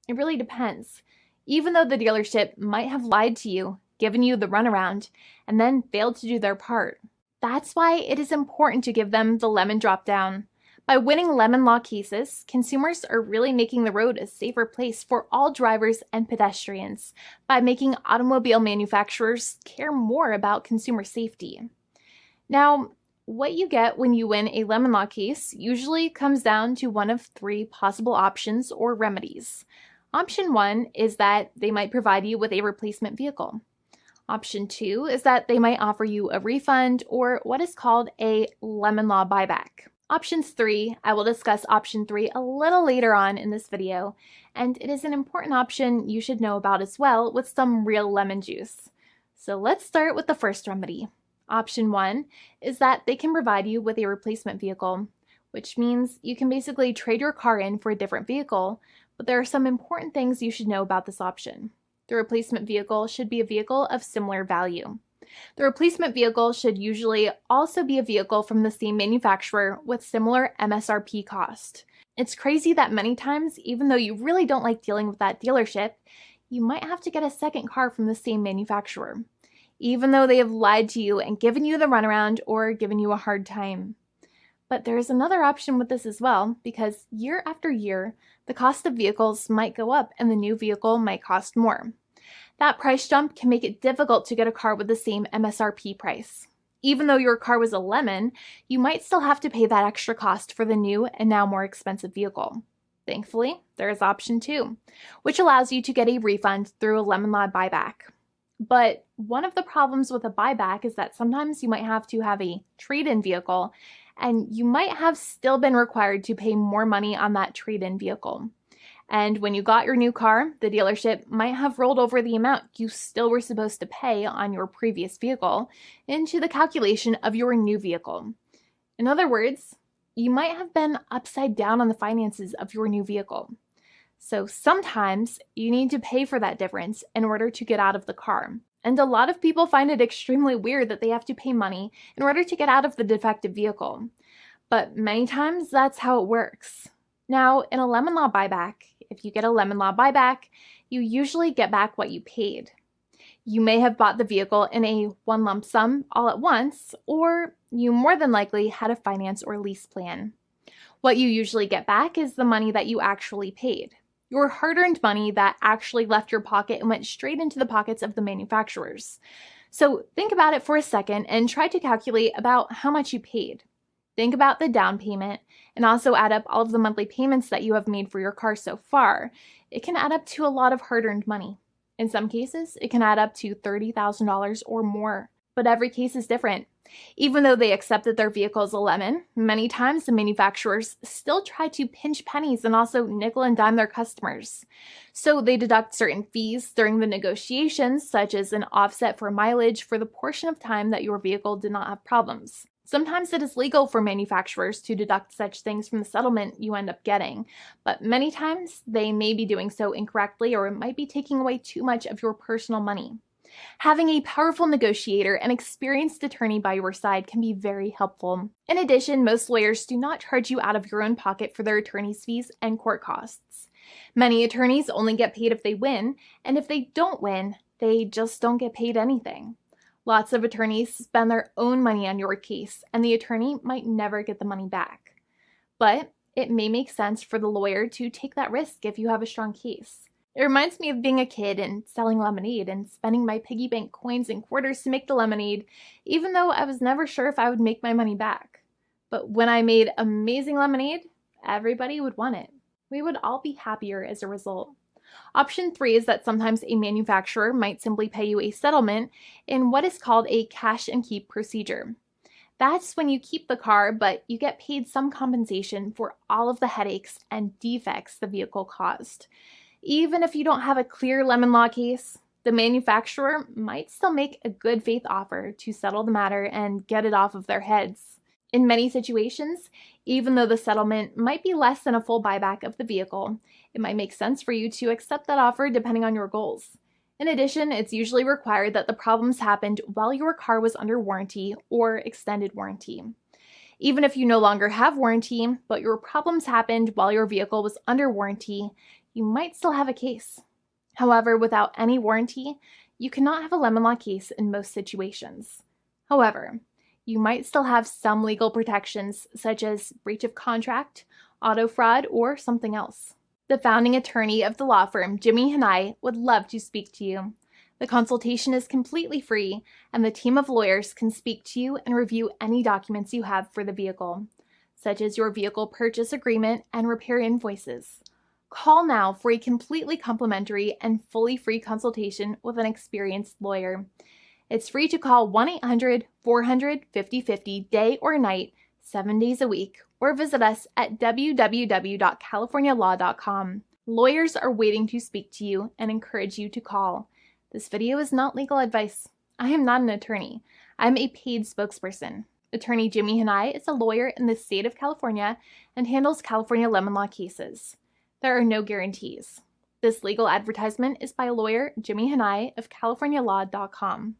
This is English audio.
It really depends. Even though the dealership might have lied to you, given you the runaround, and then failed to do their part. That's why it is important to give them the lemon drop down. By winning lemon law cases, consumers are really making the road a safer place for all drivers and pedestrians by making automobile manufacturers care more about consumer safety. Now, what you get when you win a lemon law case usually comes down to one of three possible options or remedies. Option 1 is that they might provide you with a replacement vehicle. Option 2 is that they might offer you a refund or what is called a lemon law buyback. Options 3, I will discuss option 3 a little later on in this video, and it is an important option you should know about as well with some real lemon juice. So let's start with the first remedy. Option 1 is that they can provide you with a replacement vehicle, which means you can basically trade your car in for a different vehicle, but there are some important things you should know about this option. The replacement vehicle should be a vehicle of similar value. The replacement vehicle should usually also be a vehicle from the same manufacturer with similar MSRP cost. It's crazy that many times, even though you really don't like dealing with that dealership, you might have to get a second car from the same manufacturer, even though they have lied to you and given you the runaround or given you a hard time. But there's another option with this as well, because year after year, the cost of vehicles might go up and the new vehicle might cost more. That price jump can make it difficult to get a car with the same MSRP price. Even though your car was a lemon, you might still have to pay that extra cost for the new and now more expensive vehicle. Thankfully, there is option 2, which allows you to get a refund through a lemon law buyback. But one of the problems with a buyback is that sometimes you might have to have a trade-in vehicle, and you might have still been required to pay more money on that trade-in vehicle. And when you got your new car, the dealership might have rolled over the amount you still were supposed to pay on your previous vehicle into the calculation of your new vehicle. In other words, you might have been upside down on the finances of your new vehicle. So sometimes you need to pay for that difference in order to get out of the car. And a lot of people find it extremely weird that they have to pay money in order to get out of the defective vehicle. But many times that's how it works. Now, in a lemon law buyback, if you get a lemon law buyback, you usually get back what you paid. You may have bought the vehicle in a one lump sum all at once, or you more than likely had a finance or lease plan. What you usually get back is the money that you actually paid. Your hard-earned money that actually left your pocket and went straight into the pockets of the manufacturers. So think about it for a second and try to calculate about how much you paid. Think about the down payment and also add up all of the monthly payments that you have made for your car so far. It can add up to a lot of hard-earned money. In some cases, it can add up to $30,000 or more, but every case is different. Even though they accept that their vehicle is a lemon, many times the manufacturers still try to pinch pennies and also nickel and dime their customers. So they deduct certain fees during the negotiations, such as an offset for mileage for the portion of time that your vehicle did not have problems. Sometimes it is legal for manufacturers to deduct such things from the settlement you end up getting, but many times they may be doing so incorrectly or it might be taking away too much of your personal money. Having a powerful negotiator and experienced attorney by your side can be very helpful. In addition, most lawyers do not charge you out of your own pocket for their attorney's fees and court costs. Many attorneys only get paid if they win, and if they don't win, they just don't get paid anything. Lots of attorneys spend their own money on your case, and the attorney might never get the money back. But it may make sense for the lawyer to take that risk if you have a strong case. It reminds me of being a kid and selling lemonade and spending my piggy bank coins and quarters to make the lemonade, even though I was never sure if I would make my money back. But when I made amazing lemonade, everybody would want it. We would all be happier as a result. Option 3 is that sometimes a manufacturer might simply pay you a settlement in what is called a cash and keep procedure. That's when you keep the car, but you get paid some compensation for all of the headaches and defects the vehicle caused. Even if you don't have a clear lemon law case, the manufacturer might still make a good faith offer to settle the matter and get it off of their heads. In many situations, even though the settlement might be less than a full buyback of the vehicle, it might make sense for you to accept that offer depending on your goals. In addition, it's usually required that the problems happened while your car was under warranty or extended warranty. Even if you no longer have warranty, but your problems happened while your vehicle was under warranty, you might still have a case. However, without any warranty, you cannot have a lemon law case in most situations. However, you might still have some legal protections such as breach of contract, auto fraud, or something else. The founding attorney of the law firm, Jimmy and I, would love to speak to you. The consultation is completely free, and the team of lawyers can speak to you and review any documents you have for the vehicle, such as your vehicle purchase agreement and repair invoices. Call now for a completely complimentary and fully free consultation with an experienced lawyer. It's free to call 1-800-400-5050 day or night, 7 days a week, or visit us at www.californialaw.com. Lawyers are waiting to speak to you and encourage you to call. This video is not legal advice. I am not an attorney. I'm a paid spokesperson. Attorney Jimmy Hanai is a lawyer in the state of California and handles California lemon law cases. There are no guarantees. This legal advertisement is by lawyer Jimmy Hanai of CaliforniaLaw.com.